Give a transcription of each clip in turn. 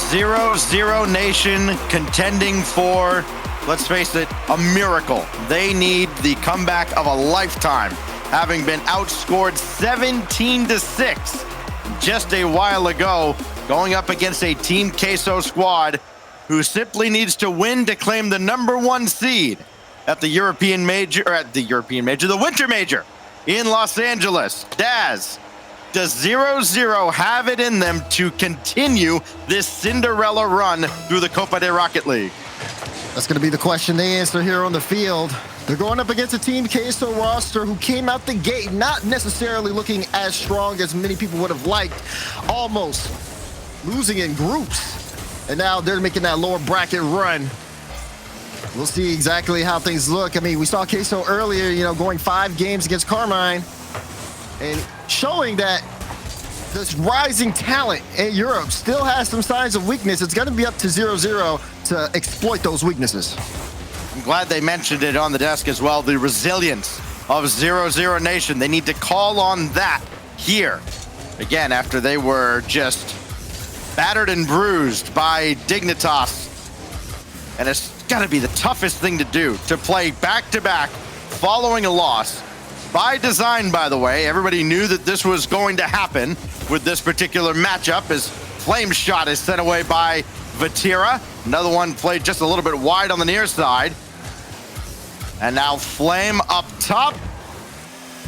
0-0 Nation contending for, let's face it, a miracle. They need the comeback of a lifetime, having been outscored 17-6 just a while ago, going up against a Team Queso squad who simply needs to win to claim the #1 seed at the European Major, the Winter Major in Los Angeles. Daz, does 0-0 have it in them to continue this Cinderella run through the Copa de Rocket League? That's going to be the question they answer here on the field. They're going up against a Team Queso roster who came out the gate not necessarily looking as strong as many people would have liked, almost losing in groups. And now they're making that lower bracket run. We'll see exactly how things look. I mean, we saw Queso earlier, going 5 games against Carmine and showing that this rising talent in Europe still has some signs of weakness. It's going to be up to 0-0 to exploit those weaknesses. I'm glad they mentioned it on the desk as well, the resilience of 0-0 Nation. They need to call on that here. Again, after they were just battered and bruised by Dignitas. And it's got to be the toughest thing to do, to play back-to-back following a loss. By design, by the way. Everybody knew that this was going to happen with this particular matchup, as Flame shot is sent away by Vatira. Another one played just a little bit wide on the near side. And now Flame up top.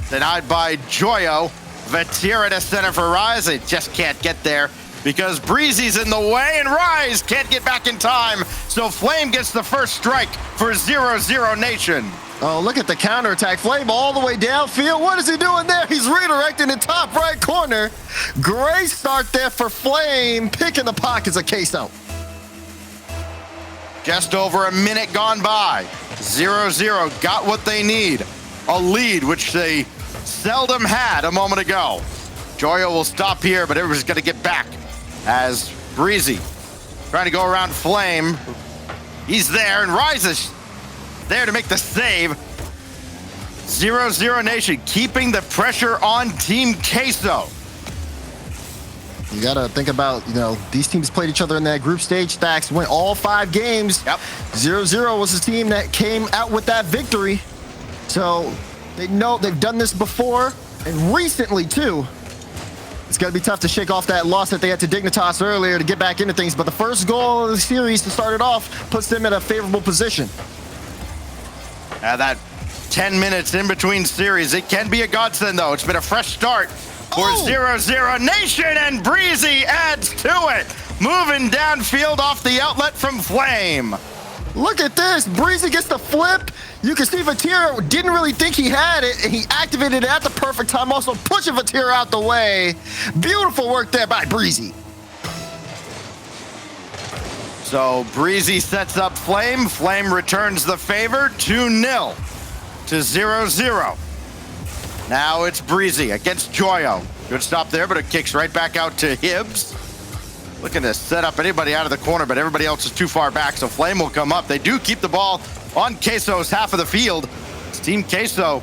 Denied by Joyo. Vatira to center for Rise. They just can't get there because Breezy's in the way, and Rise can't get back in time. So Flame gets the first strike for 0-0 Nation. Oh, look at the counterattack. Flame all the way downfield. What is he doing there? He's redirecting the top right corner. Great start there for Flame, picking the pockets of Queso. Just over a minute gone by. 0-0 got what they need. A lead, which they seldom had a moment ago. Joyo will stop here, but everybody's going to get back as Breezy trying to go around Flame. He's there, and Rise is there to make the save. 0-0 Nation keeping the pressure on Team Queso. You got to think about, these teams played each other in that group stage. Stacks went all 5 games. Yep. 0-0 was the team that came out with that victory. So they know they've done this before, and recently too. It's going to be tough to shake off that loss that they had to Dignitas earlier to get back into things. But the first goal of the series to start it off puts them in a favorable position. That 10 minutes in between series, it can be a godsend though. It's been a fresh start for 0-0 Nation, and Breezy adds to it. Moving downfield off the outlet from Flame. Look at this. Breezy gets the flip. You can see Vatira didn't really think he had it, and he activated it at the perfect time, also pushing Vatira out the way. Beautiful work there by Breezy. So Breezy sets up Flame. Flame returns the favor, 2-0 to 0-0. Now it's Breezy against Joyo. Good stop there, but it kicks right back out to Hibbs. Looking to set up anybody out of the corner, but everybody else is too far back, so Flame will come up. They do keep the ball on Queso's half of the field. It's Team Queso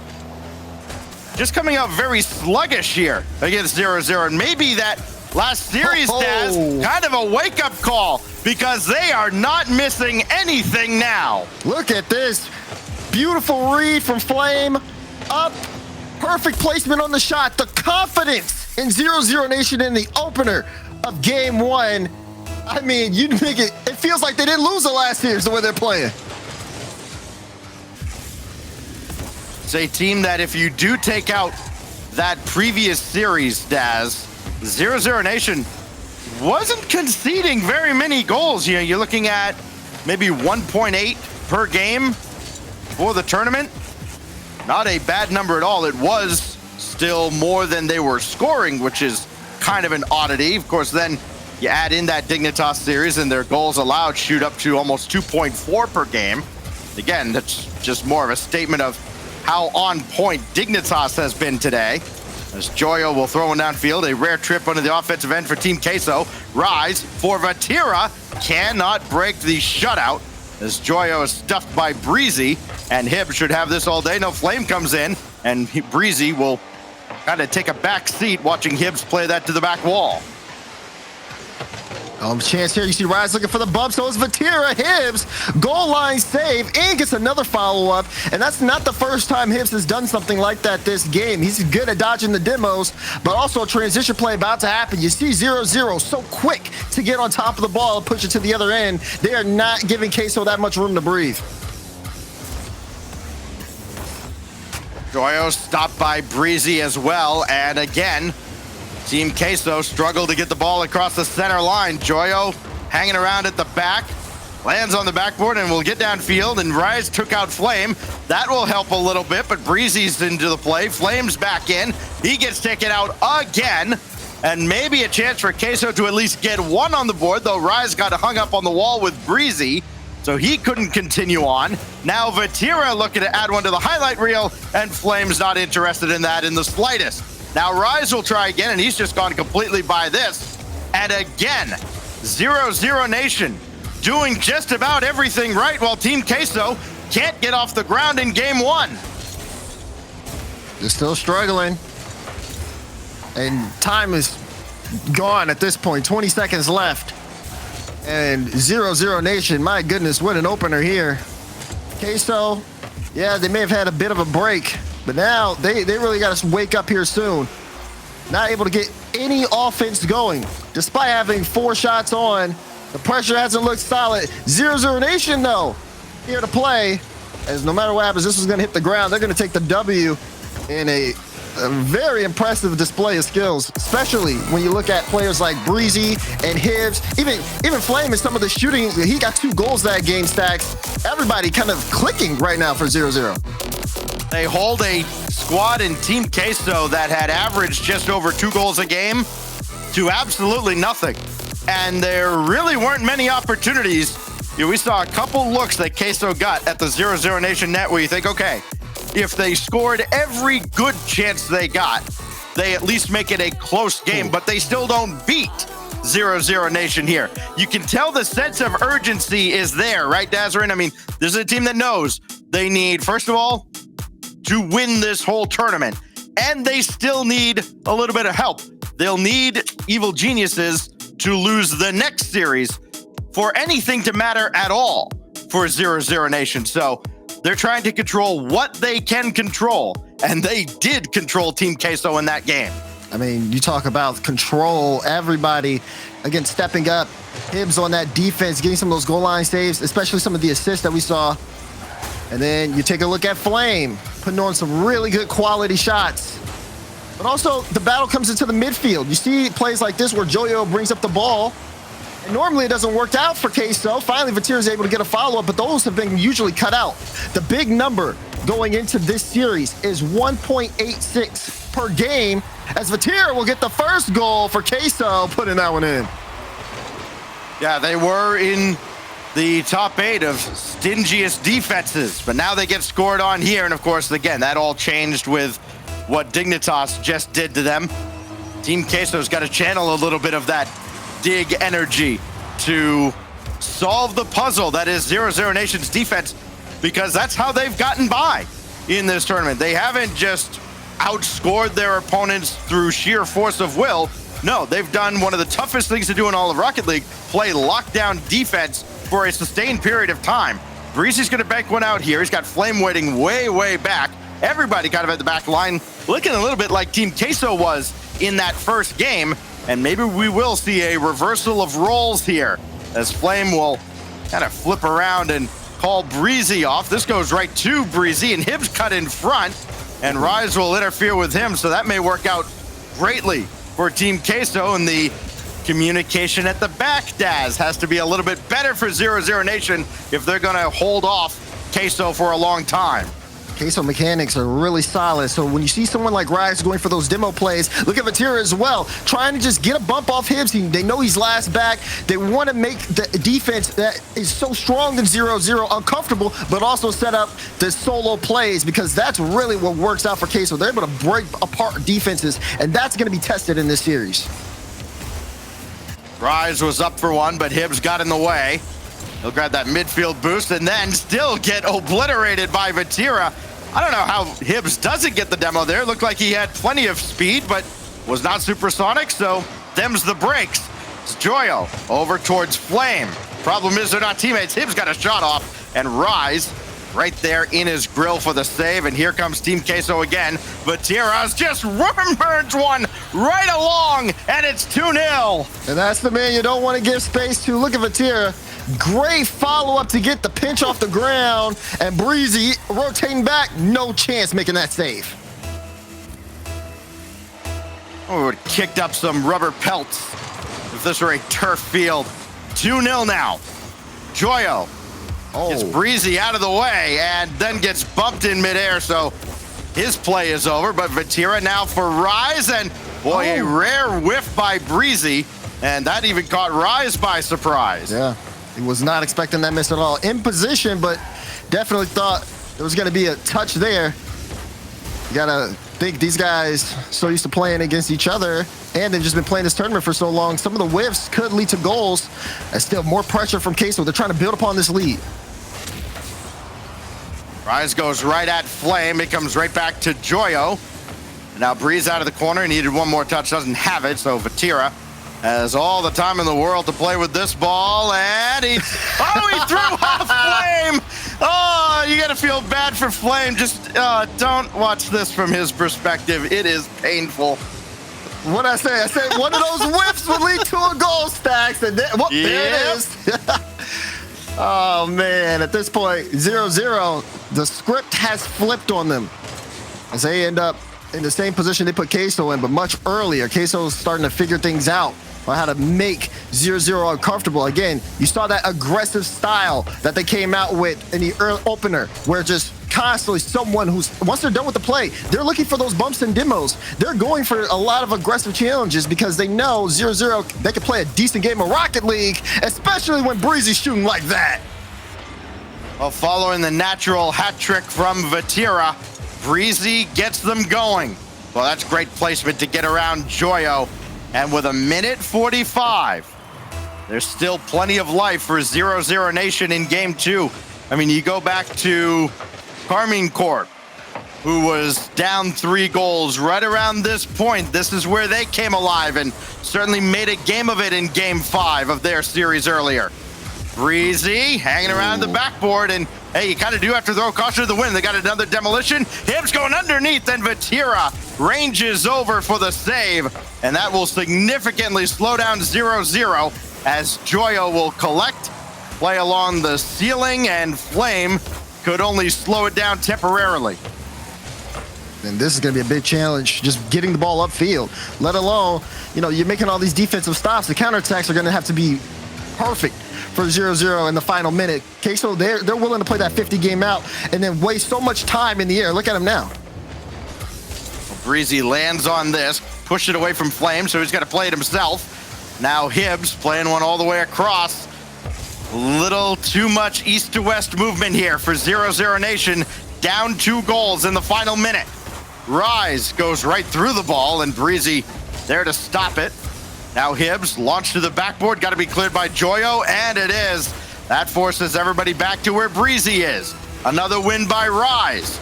just coming out very sluggish here against 0-0. And maybe that last series, Daz, kind of a wake-up call, because they are not missing anything now. Look at this. Beautiful read from Flame. Up. Perfect placement on the shot. The confidence in 0-0 Nation in the opener of game 1. I mean, you make it feels like they didn't lose the last series the way they're playing. It's a team that if you do take out that previous series, Daz, 0-0 Nation wasn't conceding very many goals. You're looking at maybe 1.8 per game for the tournament. Not a bad number at all. It was still more than they were scoring, which is kind of an oddity. Of course, then you add in that Dignitas series, and their goals allowed shoot up to almost 2.4 per game. Again, that's just more of a statement of how on point Dignitas has been today. As Joyo will throw one downfield, a rare trip under the offensive end for Team Queso. Rise for Vatira, cannot break the shutout as Joyo is stuffed by Breezy, and Hibb should have this all day. No, Flame comes in, and Breezy will kind of take a back seat watching Hibbs play that to the back wall. Chance here. You see Rise looking for the bump. So it's Vatira. Hibbs, goal line save, and gets another follow-up. And that's not the first time Hibbs has done something like that this game. He's good at dodging the demos, but also a transition play about to happen. You see 0-0 so quick to get on top of the ball and push it to the other end. They are not giving Queso that much room to breathe. Joyo stopped by Breezy as well. And again, Team Queso struggled to get the ball across the center line. Joyo hanging around at the back, lands on the backboard and will get downfield, and Rise took out Flame. That will help a little bit, but Breezy's into the play. Flame's back in. He gets taken out again, and maybe a chance for Queso to at least get one on the board, though Rise got hung up on the wall with Breezy, so he couldn't continue on. Now Vatira looking to add one to the highlight reel, and Flame's not interested in that in the slightest. Now Rise will try again, and he's just gone completely by this. And again, 0-0 Nation doing just about everything right, while Team Queso can't get off the ground in game one. They're still struggling. And time is gone at this point. 20 seconds left. And 0-0 Nation, my goodness, what an opener here. Queso, yeah, they may have had a bit of a break, but now they really got to wake up here soon. Not able to get any offense going. Despite having 4 shots on, the pressure hasn't looked solid. 0-0 Nation, though, here to play. As no matter what happens, this is going to hit the ground. They're going to take the W in a very impressive display of skills, especially when you look at players like Breezy and Hibbs. Even Flame and some of the shooting. He got 2 goals that game, Stacks. Everybody kind of clicking right now for 0-0. They hold a squad in Team Queso that had averaged just over 2 goals a game to absolutely nothing. And there really weren't many opportunities. We saw a couple looks that Queso got at the 0-0 Nation net where you think, okay, if they scored every good chance they got, they at least make it a close game, but they still don't beat 0-0 Nation here. You can tell the sense of urgency is there, right, Dazarin? I mean, this is a team that knows they need, first of all, to win this whole tournament, and they still need a little bit of help. They'll need Evil Geniuses to lose the next series for anything to matter at all for 0-0 Nation. So they're trying to control what they can control, and they did control Team Queso in that game. I mean, you talk about control, everybody, again, stepping up. Hibbs on that defense, getting some of those goal line saves, especially some of the assists that we saw. And then you take a look at Flame, putting on some really good quality shots. But also, the battle comes into the midfield. You see plays like this where Joyo brings up the ball. And normally it doesn't work out for Queso. Finally, Vatira is able to get a follow-up, but those have been usually cut out. The big number going into this series is 1.86 per game, as Vatira will get the first goal for Queso, putting that one in. Yeah, they were in the top 8 of stingiest defenses, but now they get scored on here. And of course, again, that all changed with what Dignitas just did to them. Team Queso's got to channel a little bit of that dig energy to solve the puzzle that is 0-0 Nation's defense, because that's how they've gotten by in this tournament. They haven't just outscored their opponents through sheer force of will. No, they've done one of the toughest things to do in all of Rocket League, play lockdown defense for a sustained period of time. Breezy's going to bank one out here. He's got Flame waiting way back. Everybody kind of at the back line, looking a little bit like Team Queso was in that first game. And maybe we will see a reversal of roles here, as Flame will kind of flip around and call Breezy off. This goes right to Breezy, and Hibbs cut in front, and Rise will interfere with him. So that may work out greatly for Team Queso, and the communication at the back, Daz, has to be a little bit better for 0-0 Nation if they're going to hold off Queso for a long time. Queso mechanics are really solid. So when you see someone like Rise going for those demo plays, look at Vatira as well, trying to just get a bump off Hibbs. They know he's last back. They want to make the defense that is so strong than 0-0 uncomfortable, but also set up the solo plays, because that's really what works out for Queso. They're able to break apart defenses, and that's going to be tested in this series. Rise was up for one, but Hibbs got in the way. He'll grab that midfield boost and then still get obliterated by Vatira. I don't know how Hibbs doesn't get the demo there. Looked like he had plenty of speed, but was not supersonic, so them's the breaks. It's Joyo over towards Flame. Problem is they're not teammates. Hibs got a shot off, and Rise right there in his grill for the save. And here comes Team Queso again. Vatira's just burns one right along, and it's 2-0. And that's the man you don't want to give space to. Look at Vatira. Great follow-up to get the pinch off the ground, and Breezy rotating back, no chance making that save. Oh, we would have kicked up some rubber pelts if this were a turf field. 2-0 now. Joyo gets Breezy out of the way and then gets bumped in midair, so his play is over. But Vatira now for Rise, and boy, a rare whiff by Breezy, and that even caught Rise by surprise. Yeah, he was not expecting that miss at all. In position, but definitely thought there was going to be a touch there. You gotta think these guys so used to playing against each other, and they've just been playing this tournament for so long. Some of the whiffs could lead to goals, and still more pressure from Queso. They're trying to build upon this lead. Rise goes right at Flame. It comes right back to Joyo. Now Breeze out of the corner. He needed one more touch. Doesn't have it, so Vatira has all the time in the world to play with this ball, and he threw off Flame. Oh, you gotta feel bad for Flame. Just don't watch this from his perspective. It is painful. What I say? I said one of those whiffs would lead to a goal, Stacks, and there it is. Oh man, at this point, 0-0, the script has flipped on them as they end up in the same position they put Queso in, but much earlier. Queso's starting to figure things out on how to make 0-0 uncomfortable. Again, you saw that aggressive style that they came out with in the early opener, where just constantly someone who's, once they're done with the play, they're looking for those bumps and demos. They're going for a lot of aggressive challenges because they know 0-0, they can play a decent game of Rocket League, especially when Breezy's shooting like that. Well, following the natural hat trick from Vatira, Breezy gets them going. Well, that's great placement to get around Joyo. And with 1:45, there's still plenty of life for 0-0 Nation in game 2. I mean, you go back to Carmine Corp, who was down 3 goals right around this point. This is where they came alive and certainly made a game of it in game 5 of their series earlier. Breezy hanging around the backboard, and hey, you kind of do have to throw caution to the wind. They got another demolition. Hibs going underneath, and Vatira ranges over for the save, and that will significantly slow down 0-0 as Joyo will collect, play along the ceiling, and Flame could only slow it down temporarily. And this is going to be a big challenge, just getting the ball upfield, let alone, you know, you're making all these defensive stops. The counterattacks are going to have to be perfect for 0-0 in the final minute. Queso, they're willing to play that 50 game out and then waste so much time in the air. Look at him now. Breezy lands on this, pushed it away from Flame, so he's got to play it himself. Now Hibs playing one all the way across. Little too much east to west movement here for 0-0 Nation. Down 2 goals in the final minute. Rise goes right through the ball, and Breezy there to stop it. Now Hibs launched to the backboard, got to be cleared by Joyo, and it is. That forces everybody back to where Breezy is. Another win by Rise.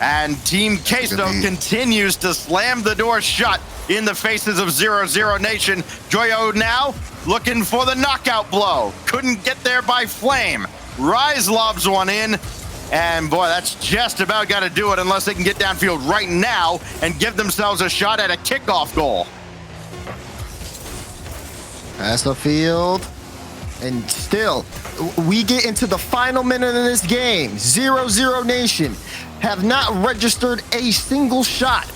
And Team Queso continues to slam the door shut in the faces of 0-0 Nation. Joyo now looking for the knockout blow. Couldn't get there by Flame. Rise lobs one in. And boy, that's just about got to do it unless they can get downfield right now and give themselves a shot at a kickoff goal. Pass the field. And still, we get into the final minute of this game. 0-0 Nation have not registered a single shot.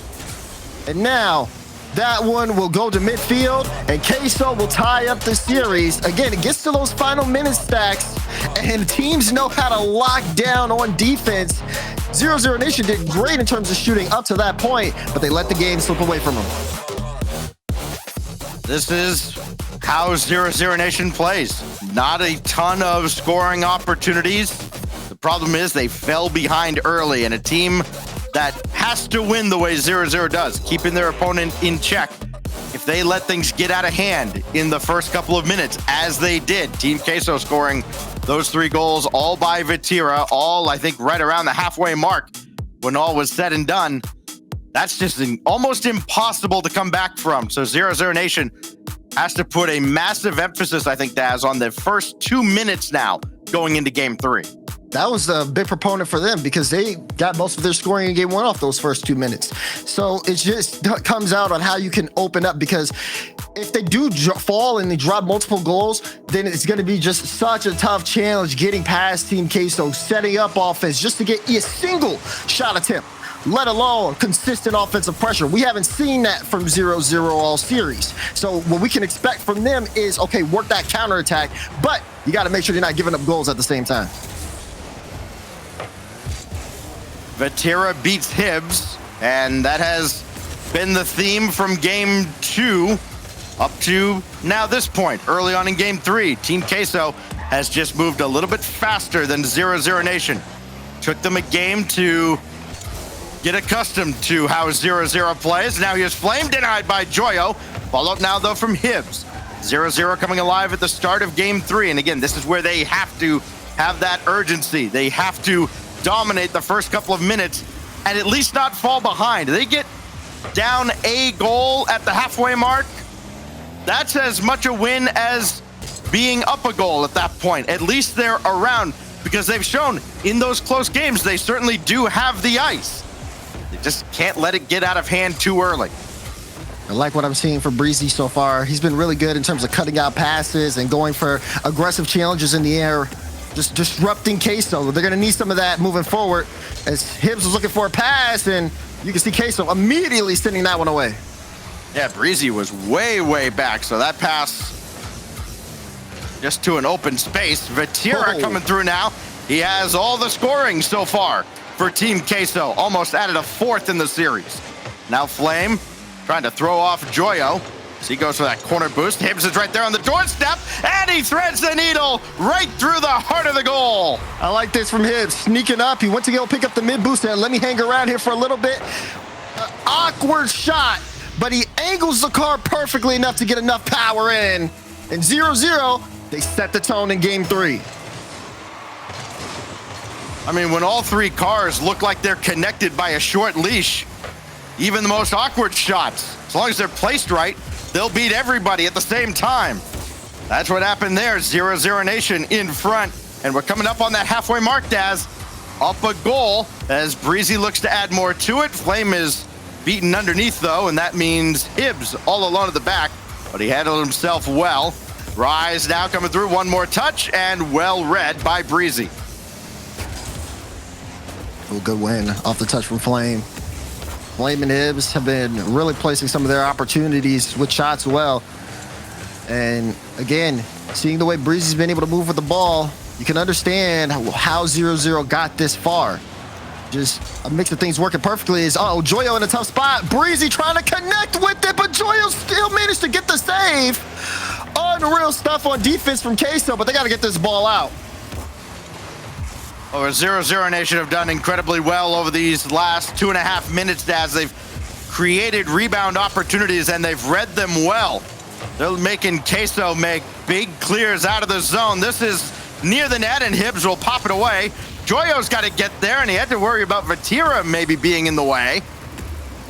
And now, that one will go to midfield, and Queso will tie up the series. Again, it gets to those final minute Stacks, and teams know how to lock down on defense. 0-0 Nation did great in terms of shooting up to that point, but they let the game slip away from them. This is how 0-0 Nation plays. Not a ton of scoring opportunities. The problem is they fell behind early, and a team that has to win the way 0-0 does, keeping their opponent in check. If they let things get out of hand in the first couple of minutes, as they did, Team Queso scoring those 3 goals all by Vatira, all I think right around the halfway mark when all was said and done. That's just almost impossible to come back from. So 0-0 Nation has to put a massive emphasis, I think, Daz, on the first 2 minutes now going into game 3. That was a big proponent for them because they got most of their scoring in game 1 off those first 2 minutes. So it just comes out on how you can open up, because if they do fall and they drop multiple goals, then it's going to be just such a tough challenge getting past Team Queso, setting up offense just to get a single shot attempt, let alone consistent offensive pressure. We haven't seen that from 0-0 all series. So what we can expect from them is, okay, work that counterattack, but you got to make sure you're not giving up goals at the same time. Vatira beats Hibbs, and that has been the theme from game 2 up to now this point. Early on in game 3, Team Queso has just moved a little bit faster than 0-0 Nation. Took them a game to get accustomed to how 0-0 plays. Now here's Flame, denied by Joyo. Followed now, though, from Hibbs. 0-0 coming alive at the start of game 3. And again, this is where they have to have that urgency. They have to dominate the first couple of minutes and at least not fall behind. They get down a goal at the halfway mark. That's as much a win as being up a goal at that point. At least they're around, because they've shown in those close games they certainly do have the ice. They just can't let it get out of hand too early. I like what I'm seeing for Breezy so far. He's been really good in terms of cutting out passes and going for aggressive challenges in the air, just disrupting Queso. They're going to need some of that moving forward, as Hibbs was looking for a pass, and you can see Queso immediately sending that one away. Yeah, Breezy was way, way back, so that pass just to an open space. Vatira coming through now. He has all the scoring so far for Team Queso. Almost added a 4th in the series. Now Flame trying to throw off Joyo. So he goes for that corner boost. Hibbs is right there on the doorstep, and he threads the needle right through the heart of the goal. I like this from Hibbs, sneaking up. He went to go pick up the mid boost and let me hang around here for a little bit. Awkward shot, but he angles the car perfectly enough to get enough power in. And 0-0, they set the tone in game 3. I mean, when all 3 cars look like they're connected by a short leash, even the most awkward shots, as long as they're placed right, they'll beat everybody at the same time. That's what happened there. 0-0 Nation in front. And we're coming up on that halfway mark, Daz. Up a goal as Breezy looks to add more to it. Flame is beaten underneath, though, and that means Hibbs all alone at the back. But he handled himself well. Rise now coming through. One more touch, and well read by Breezy. Oh, good win off the touch from Flame. Flame and Hibbs have been really placing some of their opportunities with shots well. And again, seeing the way Breezy's been able to move with the ball, you can understand how 0-0 got this far. Just a mix of things working perfectly is, Joyo in a tough spot. Breezy trying to connect with it, but Joyo still managed to get the save. Unreal stuff on defense from Queso, but they got to get this ball out. Well, 0-0 Nation have done incredibly well over these last 2.5 minutes as they've created rebound opportunities and they've read them well. They're making Queso make big clears out of the zone. This is near the net, and Hibbs will pop it away. Joyo's got to get there, and he had to worry about Vatira maybe being in the way.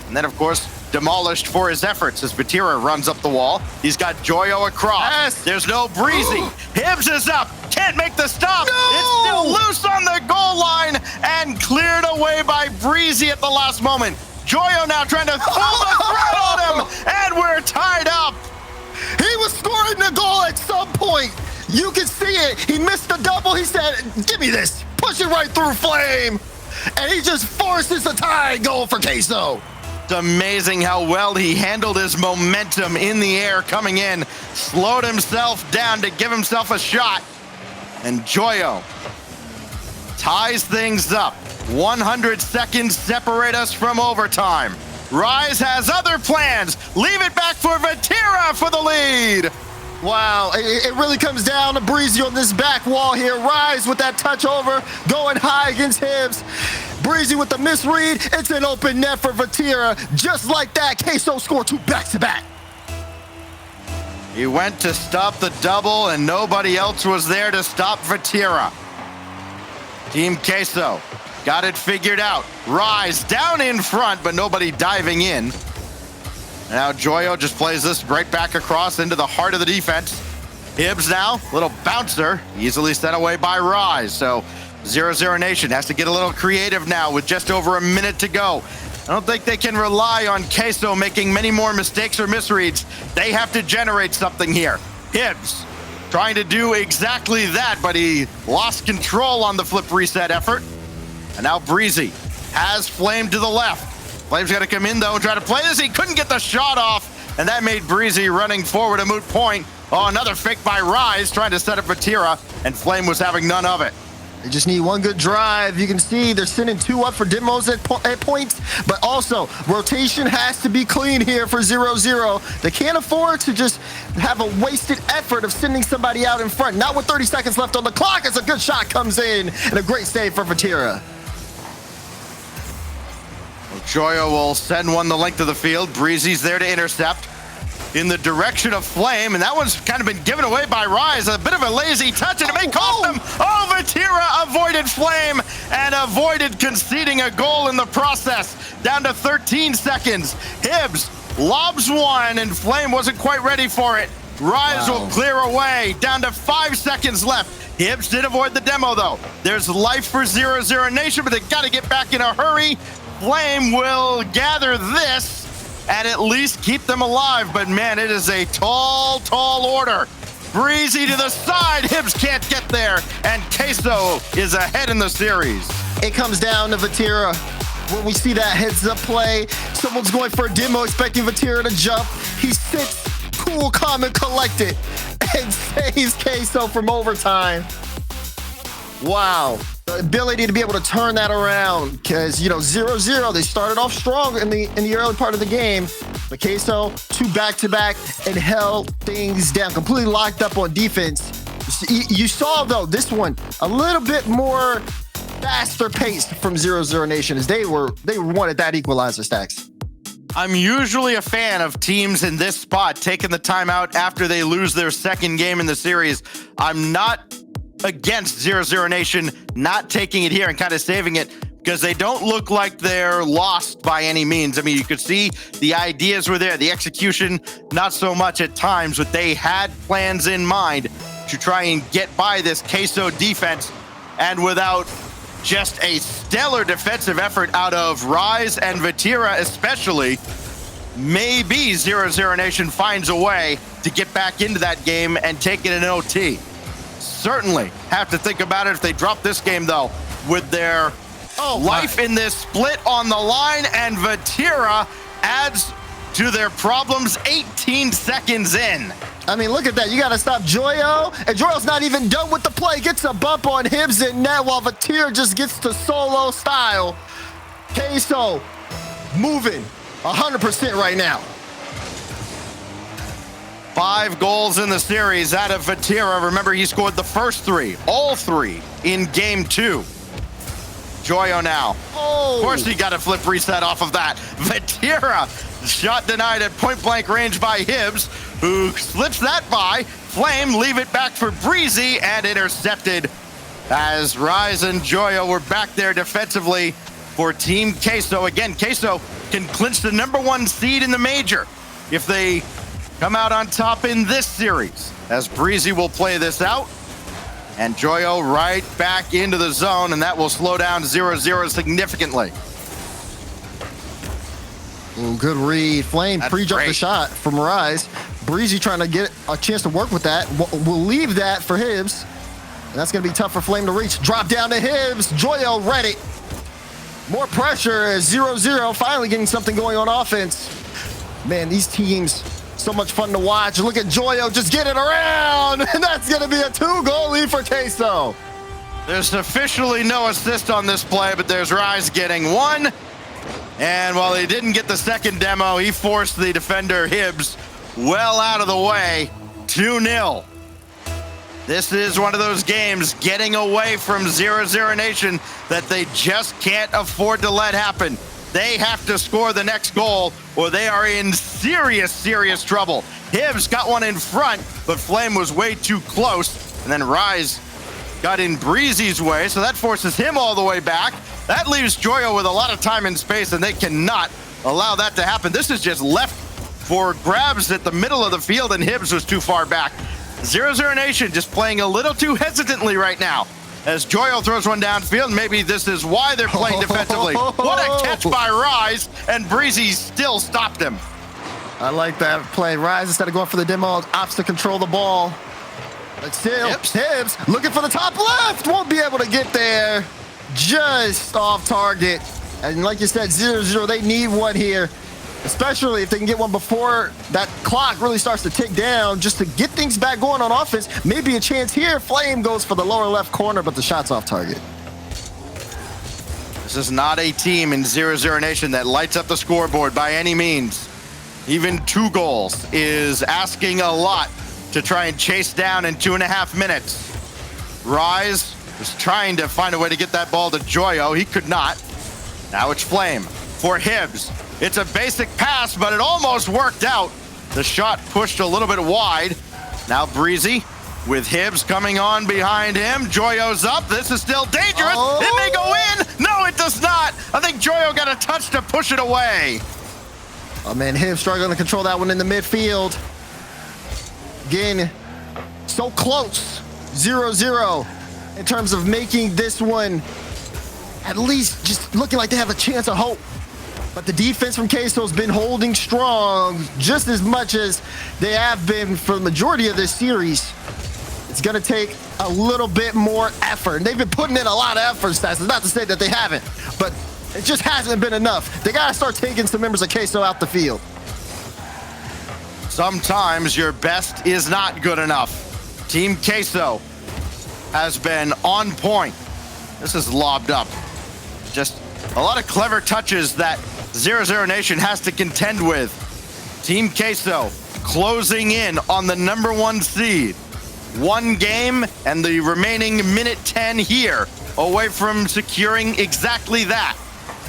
And then, of course, demolished for his efforts as Vatira runs up the wall. He's got Joyo across. Yes. There's no Breezy. Hibbs is up. Can't make the stop. No! It's still loose on the goal line and cleared away by Breezy at the last moment. Joyo now trying to pull the thread on him, and we're tied up. He was scoring the goal at some point. You can see it. He missed the double. He said, give me this. Push it right through Flame. And he just forces the tie goal for Queso. It's amazing how well he handled his momentum in the air coming in, slowed himself down to give himself a shot, and Joyo ties things up. 100 seconds separate us from overtime. Rise has other plans. Leave it back for Vatira for the lead. Wow, it really comes down to Breezy on this back wall here. Rise with that touch over, going high against Hibbs. Breezy with the misread. It's an open net for Vatira. Just like that, Queso scored 2 back-to-back. He went to stop the double, and nobody else was there to stop Vatira. Team Queso got it figured out. Rise down in front, but nobody diving in. Now Joyo just plays this right back across into the heart of the defense. Hibbs now, little bouncer, easily sent away by Rise. So 0-0 Nation has to get a little creative now with just over a minute to go. I don't think they can rely on Queso making many more mistakes or misreads. They have to generate something here. Hibbs trying to do exactly that, but he lost control on the flip reset effort. And now Breezy has Flame to the left. Flame's got to come in though and try to play this. He couldn't get the shot off, and that made Breezy running forward a moot point. Oh, another fake by Rise trying to set up Vatira, and Flame was having none of it. They just need one good drive. You can see they're sending 2 up for demos at points, but also rotation has to be clean here for 0-0. They can't afford to just have a wasted effort of sending somebody out in front. Not with 30 seconds left on the clock as a good shot comes in and a great save for Vatira. Joyo will send one the length of the field. Breezy's there to intercept in the direction of Flame, and that one's kind of been given away by Rise. A bit of a lazy touch, and it may cost them. Oh, Vatira avoided Flame and avoided conceding a goal in the process. Down to 13 seconds. Hibbs lobs one, and Flame wasn't quite ready for it. Rise will clear away. Down to 5 seconds left. Hibbs did avoid the demo, though. There's life for 0-0 Nation, but they got to get back in a hurry. Flame will gather this and at least keep them alive, but man, it is a tall, tall order. Breezy to the side, Hibbs can't get there, and Queso is ahead in the series. It comes down to Vatira. When we see that heads-up play, someone's going for a demo, expecting Vatira to jump. He sits cool, calm, and collected, and saves Queso from overtime. Wow. The ability to be able to turn that around, because, you know, 0-0, they started off strong in the early part of the game. But Queso, 2 back-to-back, and held things down, completely locked up on defense. You saw, though, this one a little bit more faster paced from 0-0 Nation, as they wanted that equalizer, Stacks. I'm usually a fan of teams in this spot taking the timeout after they lose their second game in the series. I'm not against 0-0 Nation not taking it here and kind of saving it, because they don't look like they're lost by any means. I mean, you could see the ideas were there, the execution not so much at times, but they had plans in mind to try and get by this Queso defense, and without just a stellar defensive effort out of Rise and Vatira especially, maybe 0-0 Nation finds a way to get back into that game and take it in OT. Certainly have to think about it if they drop this game, though, with their life in this split on the line, and Vatira adds to their problems 18 seconds in. I mean, look at that. You got to stop Joyo, and Joyo's not even done with the play. Gets a bump on Hibbs in net while Vatira just gets to solo style. Queso moving 100% right now. 5 goals in the series out of Vatira. Remember, he scored the first 3, all 3 in game 2. Joyo now. Of course he got a flip reset off of that. Vatira, shot denied at point blank range by Hibbs, who slips that by. Flame leave it back for Breezy, and intercepted as Rise and Joyo were back there defensively for Team Queso. Again, Queso can clinch the #1 seed in the major if they come out on top in this series, as Breezy will play this out, and Joyo right back into the zone, and that will slow down 0-0 significantly. Ooh, good read. Flame pre-jumped the shot from Rise. Breezy trying to get a chance to work with that. We'll leave that for Hibbs, and that's going to be tough for Flame to reach. Drop down to Hibbs. Joyo ready. More pressure as 0-0, finally getting something going on offense. Man, these teams, so much fun to watch. Look at Joyo just get it around, and that's going to be a 2-goal lead for Queso. There's officially no assist on this play, but there's Rise getting 1. And while he didn't get the second demo, he forced the defender Hibbs well out of the way. 2-0. This is one of those games getting away from 0-0 Nation that they just can't afford to let happen. They have to score the next goal, or they are in serious, serious trouble. Hibbs got one in front, but Flame was way too close. And then Rise got in Breezy's way, so that forces him all the way back. That leaves Joyo with a lot of time and space, and they cannot allow that to happen. This is just left for grabs at the middle of the field, and Hibbs was too far back. 0-0 Nation just playing a little too hesitantly right now. As Joyo throws one downfield, maybe this is why they're playing defensively. What a catch by Rise, and Breezy still stopped him. I like that play. Rise, instead of going for the demo, opts to control the ball. But still, Hibbs looking for the top left. Won't be able to get there. Just off target. And like you said, 0-0, they need one here. Especially if they can get one before that clock really starts to tick down, just to get things back going on offense. Maybe a chance here. Flame goes for the lower left corner, but the shot's off target. This is not a team in 0-0 Nation that lights up the scoreboard by any means. Even 2 goals is asking a lot to try and chase down in 2.5 minutes. Rise was trying to find a way to get that ball to Joyo. He could not. Now it's Flame for Hibbs. It's a basic pass, but it almost worked out. The shot pushed a little bit wide. Now Breezy with Hibbs coming on behind him. Joyo's up. This is still dangerous. Oh. It may go in. No, it does not. I think Joyo got a touch to push it away. Oh man, Hibbs struggling to control that one in the midfield. Again, so close. 0-0 in terms of making this one at least just looking like they have a chance of hope. But the defense from Queso's been holding strong just as much as they have been for the majority of this series. It's going to take a little bit more effort. And they've been putting in a lot of effort, Stats. It's not to say that they haven't, but it just hasn't been enough. They got to start taking some members of Queso out the field. Sometimes your best is not good enough. Team Queso has been on point. This is lobbed up. Just a lot of clever touches that 0-0 Nation has to contend with. Team Queso closing in on the #1 seed. 1 game and the remaining minute 10 here away from securing exactly that.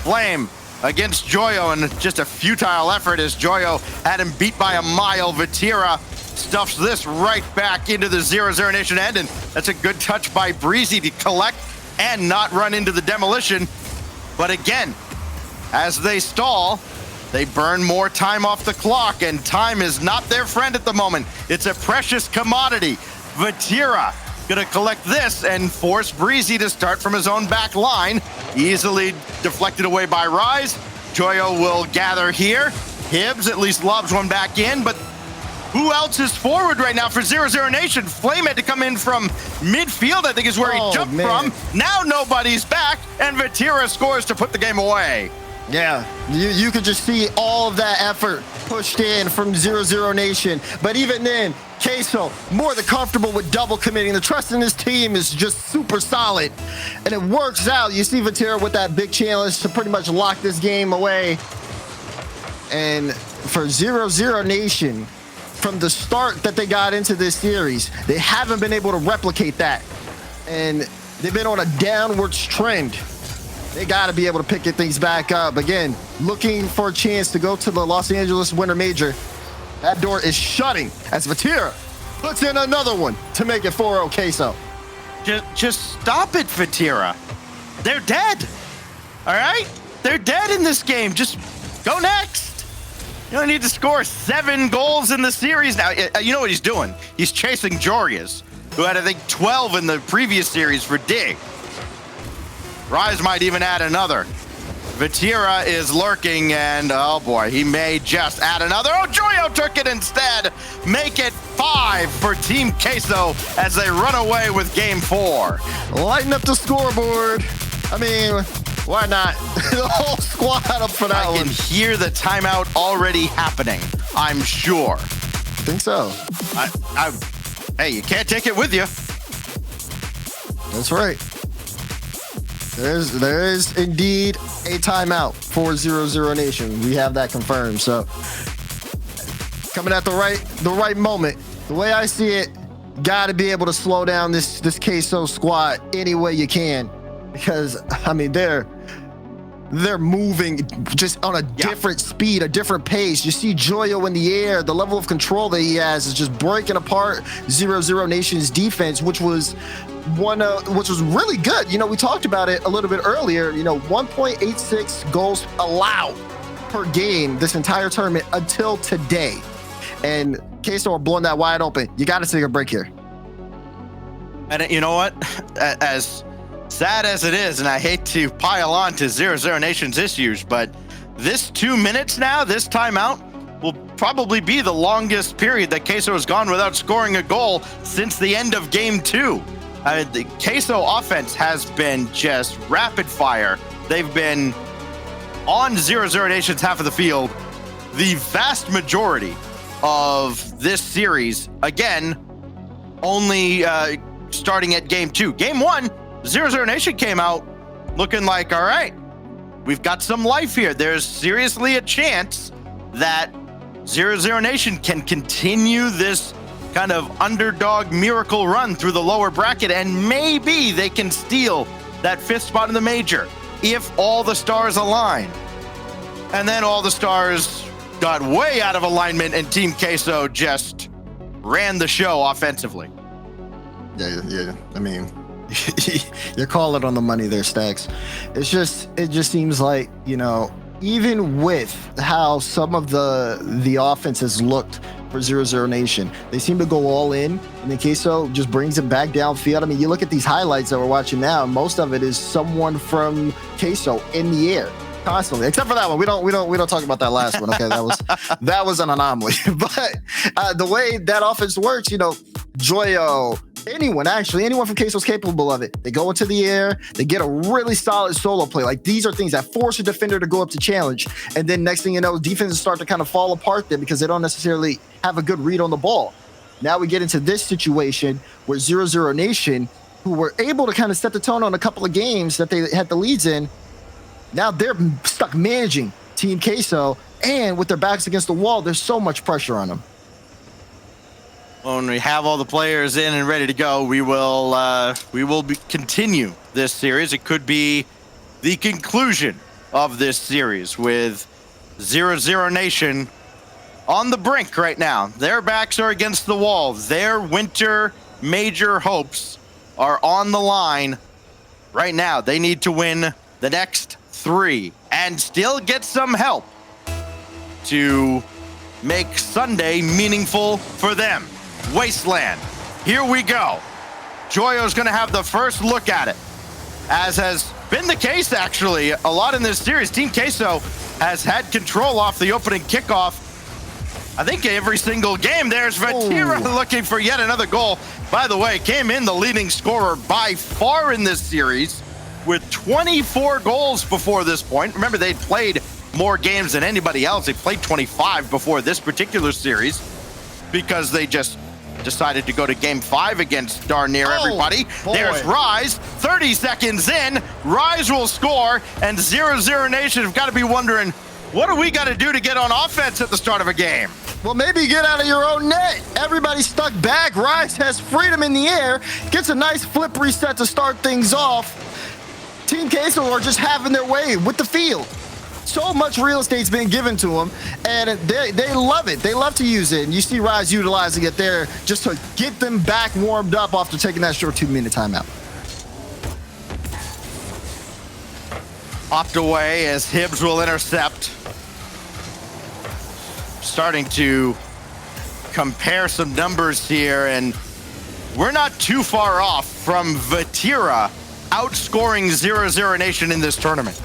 Flame against Joyo, and just a futile effort as Joyo had him beat by a mile. Vatira stuffs this right back into the 0-0 Nation end, and that's a good touch by Breezy to collect and not run into the demolition. But again, as they stall, they burn more time off the clock, and time is not their friend at the moment. It's a precious commodity. Vatira gonna collect this and force Breezy to start from his own back line. Easily deflected away by Rise. Joyo will gather here. Hibbs at least lobs one back in, but who else is forward right now for 0-0 Nation? Flame had to come in from midfield, I think is where he jumped from. Now nobody's back, and Vatira scores to put the game away. Yeah, you could just see all of that effort pushed in from 0-0 Nation. But even then, Queso more than comfortable with double committing. The trust in this team is just super solid. And it works out. You see Vatira with that big challenge to pretty much lock this game away. And for 0-0 Nation, from the start that they got into this series, they haven't been able to replicate that. And they've been on a downwards trend. They got to be able to pick things back up. Again, looking for a chance to go to the Los Angeles Winter Major. That door is shutting as Vatira puts in another one to make it 4-0 Queso. Just stop it, Vatira. They're dead. All right? They're dead in this game. Just go next. You don't need to score 7 goals in the series. Now, you know what he's doing? He's chasing Jorias, who had, I think, 12 in the previous series for Dig. Rise might even add another. Vatira is lurking, and oh boy, he may just add another. Oh, Joyo took it instead. Make it 5 for Team Queso as they run away with Game 4. Lighten up the scoreboard. I mean, why not? The whole squad up for that one. I can hear the timeout already happening, I'm sure. I think so. Hey, you can't take it with you. That's right. There is indeed a timeout for 0-0 Nation. We have that confirmed. So coming at the right moment. The way I see it, got to be able to slow down this Queso squad any way you can, because I mean they're moving just on a different speed, a different pace. You see Joyo in the air. The level of control that he has is just breaking apart 0-0 Nation's defense, which was really good. You know, we talked about it a little bit earlier. You know, 1.86 goals allowed per game this entire tournament until today. And Queso are blowing that wide open. You got to take a break here. And you know what? As sad as it is, and I hate to pile on to 0-0 Nation's issues, but this 2 minutes now, this timeout, will probably be the longest period that Queso has gone without scoring a goal since the end of Game 2. The Queso offense has been just rapid fire. They've been on 0-0 Nation's half of the field the vast majority of this series. Again, only starting at Game 2. Game 1, 0-0 Nation came out looking like, all right, we've got some life here. There's seriously a chance that 0-0 Nation can continue this kind of underdog miracle run through the lower bracket, and maybe they can steal that 5th spot in the major if all the stars align. And then all the stars got way out of alignment, and Team Queso just ran the show offensively. Yeah. I mean, you're calling on the money there, Stacks. It just seems like, even with how some of the offense has looked for 0-0 Nation, they seem to go all in, and then Queso just brings it back downfield. I mean, you look at these highlights that we're watching now, and most of it is someone from Queso in the air constantly, except for that one. We don't talk about that last one. Okay, that was an anomaly. But the way that offense works, Joyo, anyone from Queso's capable of it. They go into the air, they get a really solid solo play. Like, these are things that force a defender to go up to challenge. And then next thing you know, defenses start to kind of fall apart there because they don't necessarily have a good read on the ball. Now we get into this situation where 0-0 Nation, who were able to kind of set the tone on a couple of games that they had the leads in, now they're stuck managing Team Queso, and with their backs against the wall, there's so much pressure on them. When we have all the players in and ready to go, we will continue this series. It could be the conclusion of this series with 0-0 Nation on the brink right now. Their backs are against the wall. Their winter major hopes are on the line right now. They need to win the next 3 and still get some help to make Sunday meaningful for them. Wasteland, here we go. Joyo's gonna have the first look at it, as has been the case actually a lot in this series. Team Queso has had control off the opening kickoff, I think, every single game. There's Vatira looking for yet another goal. By the way, came in the leading scorer by far in this series with 24 goals before this point. Remember, they'd played more games than anybody else. They played 25 before this particular series because they just decided to go to Game 5 against darn near everybody. Boy. There's Rise, 30 seconds in. Rise will score, and 0-0 Nation have got to be wondering, what do we got to do to get on offense at the start of a game? Well, maybe get out of your own net. Everybody's stuck back. Rise has freedom in the air, gets a nice flip reset to start things off. Team Queso are just having their way with the field. So much real estate's been given to them, and they love it. They love to use it, and you see Rise utilizing it there just to get them back warmed up after taking that short 2-minute timeout. Popped away as Hibbs will intercept. Starting to compare some numbers here, and we're not too far off from Vatira outscoring 0-0 Nation in this tournament.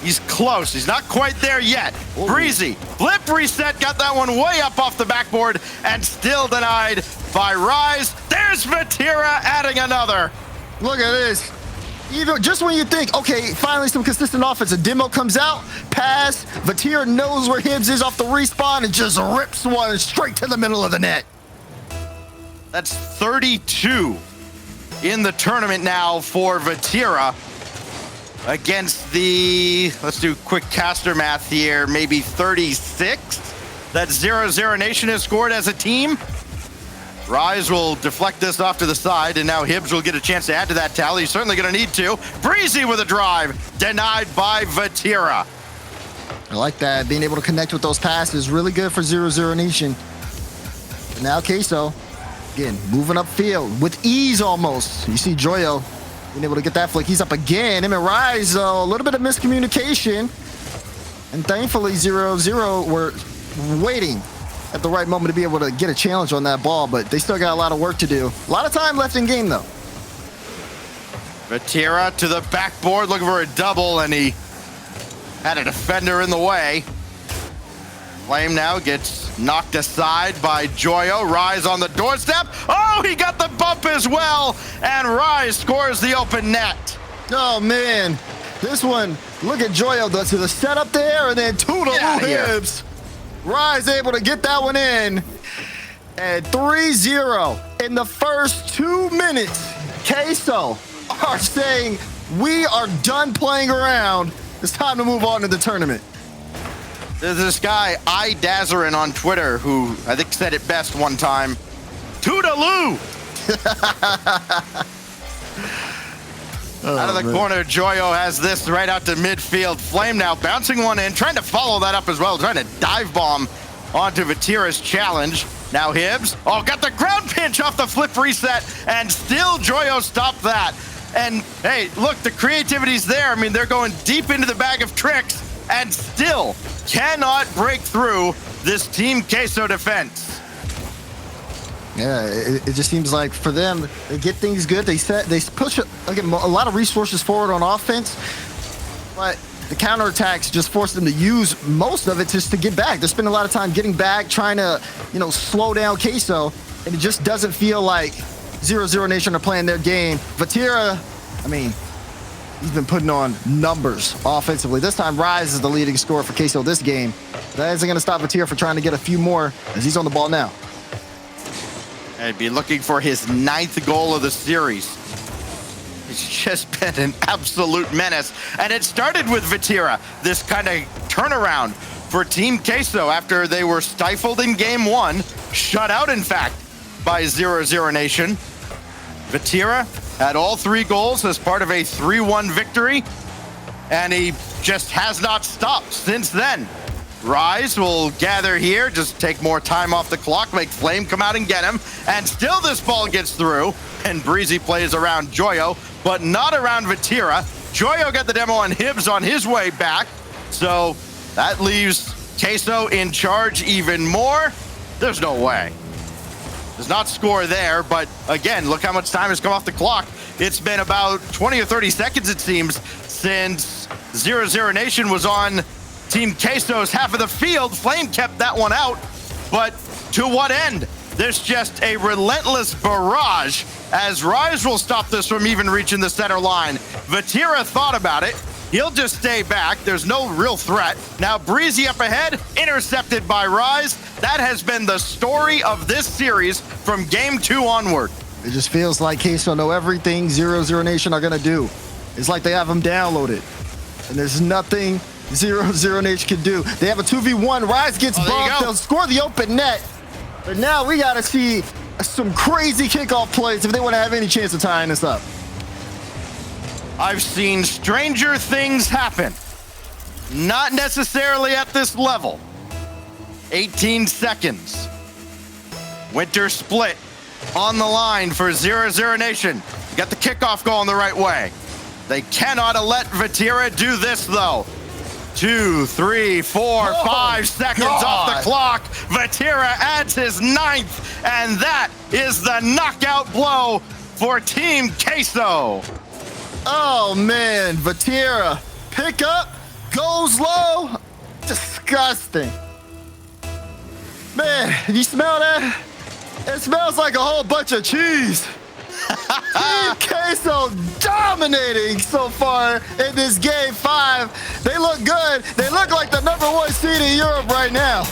He's close. He's not quite there yet. Ooh. Breezy, flip reset, got that one way up off the backboard and still denied by Rise. There's Vatira adding another. Look at this. Even just when you think, okay, finally some consistent offense, a demo comes out, pass, Vatira knows where Hibbs is off the respawn and just rips one straight to the middle of the net. That's 32 in the tournament now for Vatira. Against the, let's do quick caster math here, maybe 36 that 0-0 Nation has scored as a team. Rise will deflect this off to the side, and now Hibbs will get a chance to add to that tally. He's certainly going to need to. Breezy with a drive, denied by Vatira. I like that. Being able to connect with those passes, really good for 0-0 Nation. And now Queso, again, moving upfield with ease almost. You see Joyo being able to get that flick. He's up again. Him and Rise, a little bit of miscommunication. And thankfully, 0-0 were waiting at the right moment to be able to get a challenge on that ball, but they still got a lot of work to do. A lot of time left in game, though. Vatira to the backboard, looking for a double, and he had a defender in the way. Flame now gets knocked aside by Joyo. Rise on the doorstep. Oh, he got the bump as well, and Rise scores the open net. Oh, man. This one, look at Joyo to the setup there, and then Toodaloo Hibbs. Rise able to get that one in. And 3-0 in the first 2 minutes. Queso are saying, we are done playing around. It's time to move on to the tournament. There's this guy, iDazzarin on Twitter, who I think said it best one time. Toodaloo! Out of the corner, Joyo has this right out to midfield. Flame now bouncing one in, trying to follow that up as well, trying to dive bomb onto Vatira's challenge. Now Hibbs, oh, got the ground pinch off the flip reset, and still Joyo stopped that. And hey, look, the creativity's there. I mean, they're going deep into the bag of tricks and still cannot break through this Team Queso defense. Yeah, it just seems like for them, they get things good. They push again, a lot of resources forward on offense, but the counterattacks just force them to use most of it just to get back. They're spending a lot of time getting back, trying to, slow down Queso, and it just doesn't feel like 0-0 Nation are playing their game. Vatira, I mean, he's been putting on numbers offensively. This time, Rise is the leading scorer for Queso this game. That isn't going to stop Vatira from trying to get a few more as he's on the ball now. He'd be looking for his 9th goal of the series. It's just been an absolute menace. And it started with Vatira, this kind of turnaround for Team Queso after they were stifled in game 1, shut out, in fact, by 0-0 Nation. Vatira had all 3 goals as part of a 3-1 victory, and he just has not stopped since then. Rise will gather here, just take more time off the clock, make Flame come out and get him, and still this ball gets through, and Breezy plays around Joyo, but not around Vatira. Joyo got the demo on Hibbs on his way back, so that leaves Queso in charge even more. There's no way. Does not score there, but again, look how much time has come off the clock. It's been about 20 or 30 seconds, it seems, since 0-0 Nation was on Team Queso's half of the field. Flame kept that one out, but to what end? There's just a relentless barrage as Rise will stop this from even reaching the center line. Vatira thought about it. He'll just stay back. There's no real threat. Now Breezy up ahead, intercepted by Rise. That has been the story of this series from game 2 onward. It just feels like Queso know everything 0-0 Nation are gonna do. It's like they have them downloaded, and there's nothing 0-0 Nation can do. They have a 2v1. Rise gets bumped. They'll score the open net. But now we got to see some crazy kickoff plays if they want to have any chance of tying this up. I've seen stranger things happen. Not necessarily at this level. 18 seconds. Winter split on the line for 0-0 Nation. Got the kickoff going the right way. They cannot let Vatira do this, though. 2, 3, 4, 5 seconds off the clock. Vatira adds his 9th, and that is the knockout blow for Team Queso. Oh, man. Vatira, pick up, goes low. Disgusting. Man, you smell that? It smells like a whole bunch of cheese. Team Queso dominating so far in this game 5. They look good. They look like the #1 seed in Europe right now.